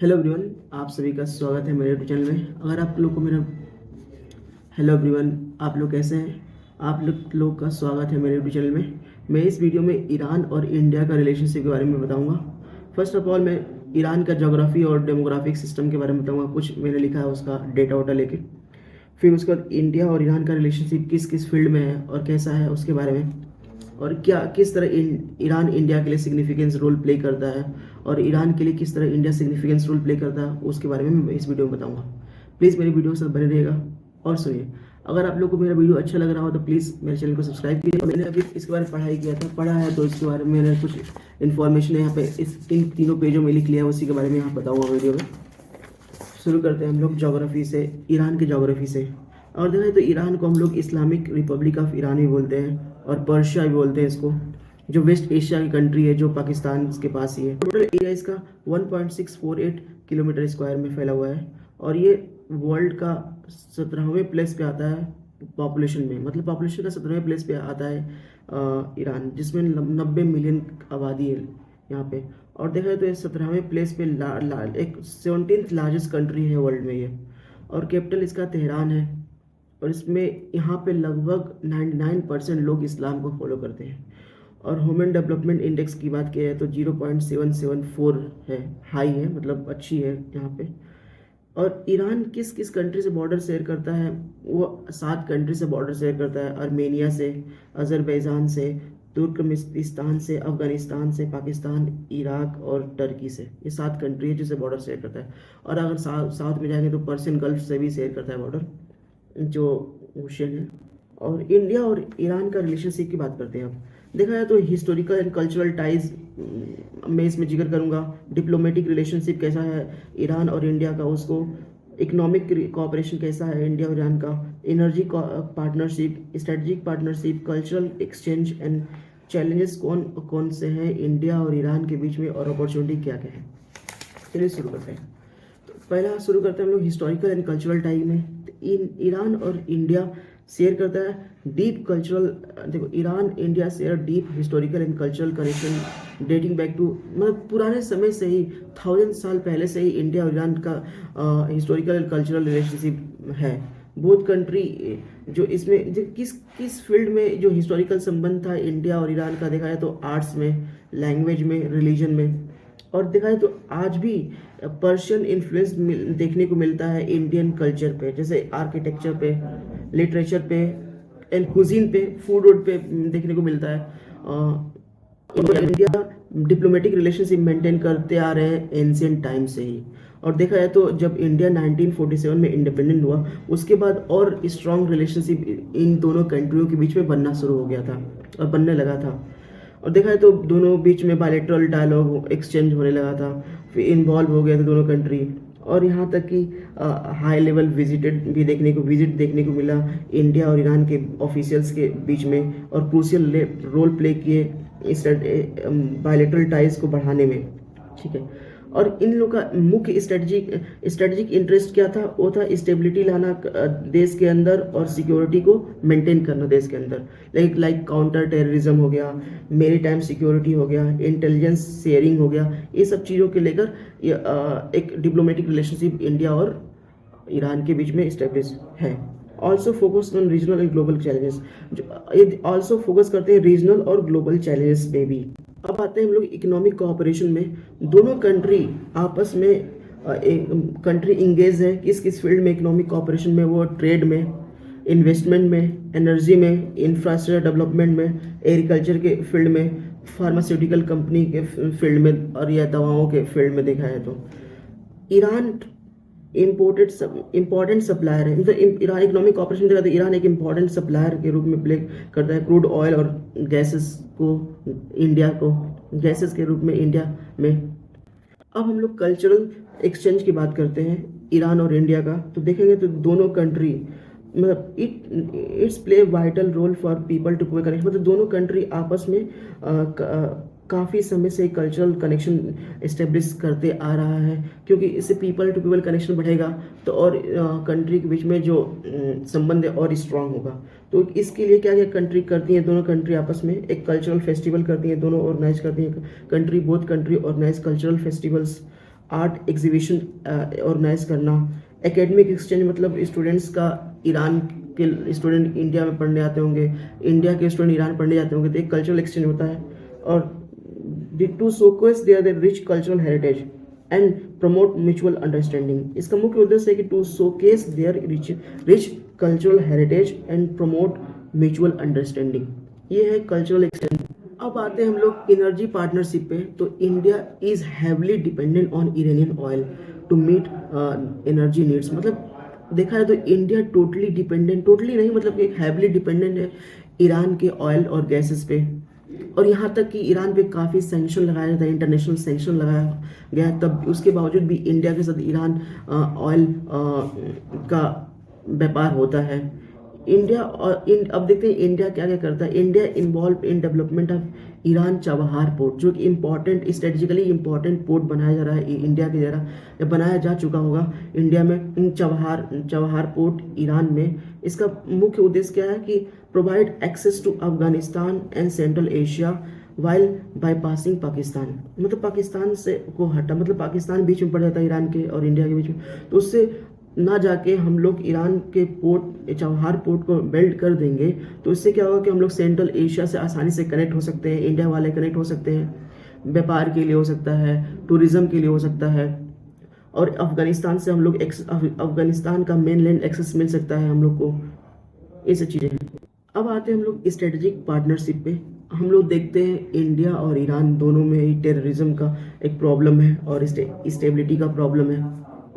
Hello everyone, आप सभी का स्वागत है मेरे यूट्यूब चैनल में। अगर आप लोग को मेरा हेलो एवरीवन, आप लोग कैसे हैं? आप लोग का स्वागत है मेरे यूट्यूब चैनल में। मैं इस वीडियो में ईरान और इंडिया का रिलेशनशिप के बारे में बताऊंगा। फर्स्ट ऑफ ऑल मैं ईरान का जोग्राफी और डेमोग्राफिक सिस्टम के बारे में बताऊंगा, कुछ मैंने लिखा है उसका डेटा वोटा लेके। फिर उसके बाद इंडिया और ईरान का रिलेशनशिप किस किस फील्ड में है और कैसा है उसके बारे में, और क्या किस तरह ईरान इंडिया के लिए सिग्निफिकेंस रोल प्ले करता है और ईरान के लिए किस तरह इंडिया सिग्निफिकेंस रोल प्ले करता है उसके बारे में मैं इस वीडियो में बताऊंगा। प्लीज़ मेरी वीडियो से बने रहेगा और सुनिए। अगर आप लोग को मेरा वीडियो अच्छा लग रहा हो तो प्लीज़ मेरे चैनल को सब्सक्राइब कीजिए। मैंने अभी इसके बारे में पढ़ाई किया था, पढ़ा है, तो इसके बारे में मैंने कुछ इन्फॉर्मेशन यहाँ पे इस तीनों पेजों में लिख लिया है, उसी के बारे में यहाँ बताऊँगा वीडियो में। शुरू करते हैं हम लोग जोग्राफी से, ईरान की जोग्राफी से। और देखें तो ईरान को हम लोग इस्लामिक रिपब्लिक ऑफ ईरान भी बोलते हैं और पर्शिया भी बोलते हैं इसको, जो वेस्ट एशिया की कंट्री है, जो पाकिस्तान के पास ही है। टोटल एरिया इसका 1.648 किलोमीटर स्क्वायर में फैला हुआ है और ये वर्ल्ड का 17वें प्लेस पे आता है पॉपुलेशन में। मतलब पॉपुलेशन का 17वें प्लेस पे आता है ईरान, जिसमें 90 मिलियन आबादी है यहाँ पे। और देखा जाए तो ये 17वें प्लेस पे एक 17th लार्जेस्ट कंट्री है वर्ल्ड में ये। और कैपिटल इसका तेहरान है। और इसमें यहाँ पे लगभग 99% लोग इस्लाम को फॉलो करते हैं। और ह्यूमन डेवलपमेंट इंडेक्स की बात की है तो 0.774 है, हाई है, मतलब अच्छी है यहाँ पे। और ईरान किस किस कंट्री से बॉर्डर शेयर करता है? वो 7 कंट्री से बॉर्डर शेयर करता है। आर्मेनिया से, अजरबैजान से, तुर्कमेनिस्तान से, अफगानिस्तान से, पाकिस्तान, इराक और टर्की से। ये 7 कंट्री है जिससे बॉर्डर शेयर करता है। और अगर साउथ में जाएंगे तो पर्शियन गल्फ से भी शेयर करता है बॉर्डर, जो ओशन है। और इंडिया और ईरान का रिलेशनशिप की बात करते हैं। अब देखा जाए तो हिस्टोरिकल एंड कल्चरल टाइज मैं इसमें जिक्र करूंगा। डिप्लोमेटिक रिलेशनशिप कैसा है ईरान और इंडिया का, उसको इकोनॉमिक कोऑपरेशन कैसा है इंडिया और ईरान का, energy partnership, strategic partnership, cultural exchange and challenges कौन कौन से हैं इंडिया और ईरान के बीच में, और अपॉर्चुनिटी क्या क्या है। चलिए शुरू करते हैं। तो पहला शुरू करते हैं हम लोग हिस्टोरिकल एंड कल्चरल टाइम में। ईरान और इंडिया शेयर करता है डीप कल्चरल, देखो Iran India share deep historical and cultural connection dating back to, मतलब पुराने समय से ही, 1000 साल पहले से ही इंडिया और ईरान का हिस्टोरिकल एंड कल्चरल रिलेशनशिप है। बोथ कंट्री जो इसमें जो किस किस फील्ड में जो हिस्टोरिकल संबंध था इंडिया और ईरान का, देखा जाए तो आर्ट्स में, लैंग्वेज में, रिलीजन में। और देखा जाए तो आज भी पर्शियन इन्फ्लुएंस देखने को मिलता है इंडियन कल्चर पे, जैसे आर्किटेक्चर पे, लिटरेचर पे एंड कुजीन पे, फूड वूड पे देखने को मिलता है। इंडिया डिप्लोमेटिक रिलेशनशिप मेंटेन करते आ रहे हैं एंशियंट टाइम से ही। और देखा जाए तो जब इंडिया 1947 में इंडिपेंडेंट हुआ, उसके बाद और स्ट्रॉन्ग रिलेशनशिप इन दोनों कंट्रियों के बीच में बनना शुरू हो गया था और बनने लगा था। और देखा है तो दोनों बीच में बायलैटरल डायलॉग एक्सचेंज होने लगा था, फिर इन्वॉल्व हो गए थे दोनों कंट्री। और यहाँ तक कि हाई लेवल विजिट देखने को मिला इंडिया और ईरान के ऑफिशियल्स के बीच में, और क्रूशियल रोल प्ले किए इस बायलैटरल टाइज को बढ़ाने में। ठीक है। और इन लोग का मुख्य स्ट्रेटजिक इंटरेस्ट क्या था? वो था स्टेबिलिटी लाना देश के अंदर और सिक्योरिटी को मेंटेन करना देश के अंदर। लाइक काउंटर टेररिज्म हो गया, मेरीटाइम सिक्योरिटी हो गया, इंटेलिजेंस शेयरिंग हो गया। ये सब चीज़ों के लेकर एक डिप्लोमेटिक रिलेशनशिप इंडिया और ईरान के बीच में इस्टेब्लिश है। Also focus on regional and global challenges, ये ऑल्सो फोकस करते हैं रीजनल और ग्लोबल चैलेंजेस में भी। अब आते हैं हम लोग इकोनॉमिक कोऑपरेशन में। दोनों कंट्री आपस में कंट्री इंगेज है किस किस फील्ड में इकोनॉमिक कोऑपरेशन में? वो ट्रेड में, इन्वेस्टमेंट में, एनर्जी में, इंफ्रास्ट्रक्चर डेवलपमेंट में, एग्रीकल्चर के फील्ड में, फार्मास्यूटिकल कंपनी के फील्ड में, और या दवाओं के फील्ड में देखा है तो। ईरान इम्पोर्टेंट सप्लायर है, मतलब ईरान इकोनॉमिक कॉपरेशन देखा तो ईरान एक इम्पोर्टेंट सप्लायर के रूप में प्ले करता है क्रूड ऑयल और गैसेस को इंडिया को, गैसेस के रूप में इंडिया में। अब हम लोग कल्चरल एक्सचेंज की बात करते हैं ईरान और इंडिया का, तो देखेंगे तो दोनों कंट्री मतलब its play vital role for people to people connection, मतलब दोनों कंट्री आपस में काफ़ी समय से कल्चरल कनेक्शन इस्टेब्लिश करते आ रहा है, क्योंकि इससे पीपल टू पीपल कनेक्शन बढ़ेगा तो और कंट्री के बीच में जो संबंध है और स्ट्रांग होगा। तो इसके लिए क्या क्या कंट्री करती हैं? दोनों कंट्री आपस में एक कल्चरल फेस्टिवल करती हैं, दोनों ऑर्गेनाइज करती हैं country, both country organise cultural festivals art exhibition organise करना, एकेडमिक एक्सचेंज मतलब स्टूडेंट्स का ईरान के स्टूडेंट इंडिया में पढ़ने आते होंगे, इंडिया के स्टूडेंट ईरान पढ़ने जाते होंगे, तो एक कल्चरल एक्सचेंज होता है। और to showcase their rich cultural heritage and promote mutual understanding. इसका मुख्य उद्देश्य है कि to showcase their rich cultural heritage and promote mutual understanding, ये है कल्चरल एक्सचेंज। अब आते हैं हम लोग एनर्जी पार्टनरशिप पे। तो India is heavily dependent on Iranian oil to meet energy needs. मतलब देखा है तो इंडिया टोटली डिपेंडेंट, टोटली नहीं मतलब कि हैवली डिपेंडेंट है ईरान के ऑयल और गैसेस पे। और यहाँ तक कि ईरान पे काफ़ी सैंक्शन लगाया जाता है, इंटरनेशनल सैंक्शन लगाया गया, तब उसके बावजूद भी इंडिया के साथ ईरान ऑयल का व्यापार होता है। इंडिया और अब देखते हैं इंडिया क्या क्या करता है। India involve in development of Iran Chabahar port, जो कि इम्पॉर्टेंट स्ट्रेटेजिकली इम्पॉर्टेंट पोर्ट बनाया जा रहा है इंडिया के द्वारा, या बनाया जा चुका होगा इंडिया में चाबहार पोर्ट ईरान में। इसका मुख्य उद्देश्य क्या है कि provide access to Afghanistan and Central Asia while bypassing Pakistan. मतलब पाकिस्तान से को हटा, मतलब पाकिस्तान बीच में पड़ जाता है ईरान के और इंडिया के बीच में, तो उससे ना जाके हम लोग ईरान के पोर्ट चाबहार पोर्ट को बिल्ड कर देंगे, तो इससे क्या होगा कि हम लोग सेंट्रल एशिया से आसानी से कनेक्ट हो सकते हैं, इंडिया वाले कनेक्ट हो सकते हैं, व्यापार के लिए हो सकता है, टूरिज्म के लिए हो सकता है, और अफगानिस्तान से हम लोग अफगानिस्तान का मेन लैंड एक्सेस मिल सकता है हम लोग को, ये सब चीज़ें हैं। अब आते हैं हम लोग स्ट्रेटेजिक पार्टनरशिप पे। हम लोग देखते हैं इंडिया और ईरान दोनों में ही टेररिज्म का एक प्रॉब्लम है और स्टेबिलिटी का प्रॉब्लम है,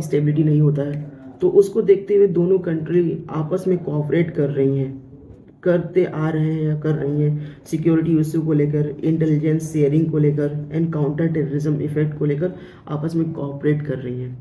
स्टेबिलिटी नहीं होता है, तो उसको देखते हुए दोनों कंट्री आपस में कोऑपरेट कर रही हैं, करते आ रहे हैं या कर रही हैं, सिक्योरिटी इशू को लेकर, इंटेलिजेंस शेयरिंग को लेकर एंड काउंटर टेररिज्म इफेक्ट को लेकर आपस में कोऑपरेट कर रही हैं।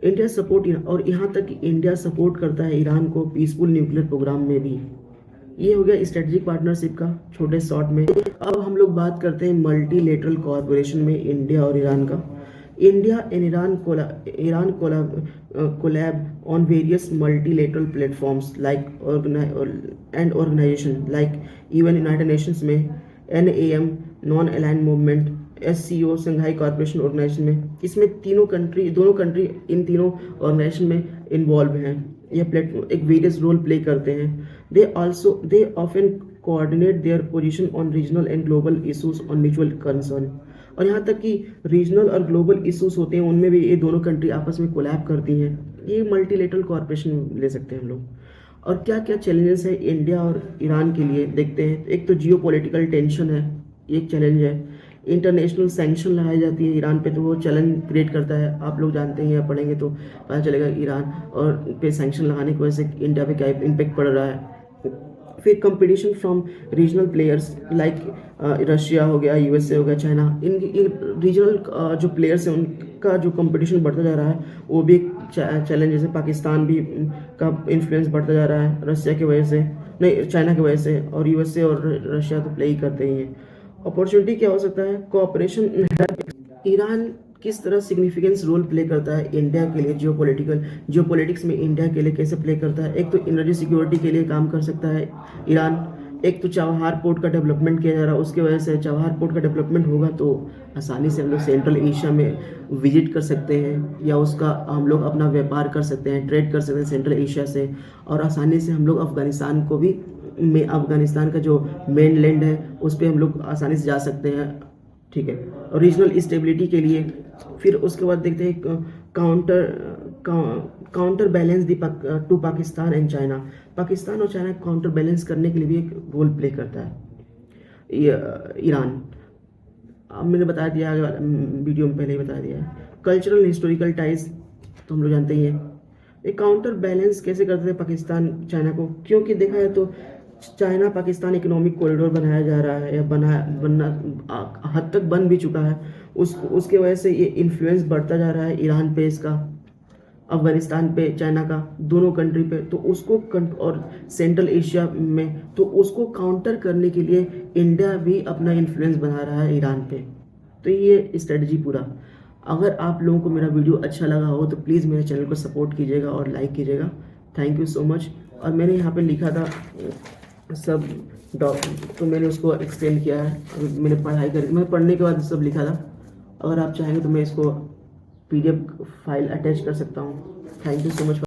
इंडिया सपोर्ट, और यहाँ तक कि इंडिया सपोर्ट करता है ईरान को पीसफुल न्यूक्लियर प्रोग्राम में भी। ये हो गया स्ट्रेटेजिक पार्टनरशिप का छोटे शॉर्ट में। अब हम लोग बात करते हैं मल्टीलेटरल कॉर्पोरेशन में इंडिया और ईरान का। India and Iran collab on various multilateral platforms like and organisation like even United Nations में, NAM non aligned movement, SCO Shanghai corporation organisation में। इसमें दोनों कंट्री इन तीनों ऑर्गेनाइजेशन में इन्वॉल्व हैं, यह प्लेटफॉर्म एक वेरियस रोल प्ले करते हैं। They often coordinate their position on regional and global issues on mutual concern. और यहाँ तक कि रीजनल और ग्लोबल इशूज होते हैं उनमें भी ये दोनों कंट्री आपस में कोलैब करती हैं। ये मल्टीलेटरल कॉर्पोरेशन ले सकते हैं हम लोग। और क्या क्या चैलेंजेस है इंडिया और ईरान के लिए देखते हैं। एक तो जियोपॉलिटिकल टेंशन है, एक चैलेंज है। इंटरनेशनल सैंक्शन लगाई जाती है ईरान पे, तो वो चैलेंज क्रिएट करता है। आप लोग जानते हैं या पढ़ेंगे तो पता चलेगा ईरान और पे सैंक्शन लगाने की वजह से इंडिया पे क्या इम्पेक्ट पड़ रहा है। फिर competition from regional players like Russia हो गया, USA हो गया, चाइना, इन रीजनल जो प्लेयर्स हैं उनका जो कंपटीशन बढ़ता जा रहा है, वो भी एक चैलेंज। जैसे पाकिस्तान भी का इन्फ्लुएंस बढ़ता जा रहा है रशिया की वजह से, नहीं चाइना की वजह से, और USA और रशिया तो प्ले ही करते ही हैं। अपॉर्चुनिटी क्या हो सकता है, कोऑपरेशन। ईरान किस तरह सिग्निफिकेंस रोल प्ले करता है इंडिया के लिए, जियोपॉलिटिक्स में इंडिया के लिए कैसे प्ले करता है। एक तो एनर्जी सिक्योरिटी के लिए काम कर सकता है ईरान। एक तो चाबहार पोर्ट का डेवलपमेंट किया जा रहा है, उसकी वजह से चाबहार पोर्ट का डेवलपमेंट होगा तो आसानी से हम लोग सेंट्रल एशिया में विजिट कर सकते हैं, या उसका हम लोग अपना व्यापार कर सकते हैं, ट्रेड कर सकते हैं सेंट्रल एशिया से। और आसानी से हम लोग अफगानिस्तान को भी, अफगानिस्तान का जो मेन लैंड है उस पर हम लोग आसानी से जा सकते हैं, ठीक है। और रीजनल स्टेबिलिटी के लिए फिर उसके बाद देखते हैं counter balance to Pakistan and China. Pakistan और चाइना काउंटर बैलेंस करने के लिए भी एक रोल प्ले करता है ईरान। अब मैंने बता दिया, आगे वीडियो में पहले ही बता दिया है। कल्चरल हिस्टोरिकल टाइज तो हम लोग जानते ही हैं। एक काउंटर बैलेंस कैसे करते थे पाकिस्तान चाइना को, क्योंकि देखा है तो चाइना पाकिस्तान इकोनॉमिक कॉरिडोर बनाया जा रहा है, या बनना हद तक बन भी चुका है। उसके वजह से ये इन्फ्लुएंस बढ़ता जा रहा है ईरान पे, इसका अफगानिस्तान पे, चाइना का, दोनों कंट्री पे। तो उसको और सेंट्रल एशिया में, तो उसको काउंटर करने के लिए इंडिया भी अपना इन्फ्लुएंस बना रहा है ईरान पे। तो ये स्ट्रेटजी पूरा। अगर आप लोगों को मेरा वीडियो अच्छा लगा हो तो प्लीज़ मेरे चैनल को सपोर्ट कीजिएगा और लाइक कीजिएगा। Thank you so much. और मैंने यहाँ पे लिखा था सब तो मैंने उसको एक्सप्लेन किया है। मैंने पढ़ाई कर, मैं पढ़ने के बाद सब लिखा था। अगर आप चाहेंगे तो मैं इसको PDF फाइल अटैच कर सकता हूँ। Thank you so much.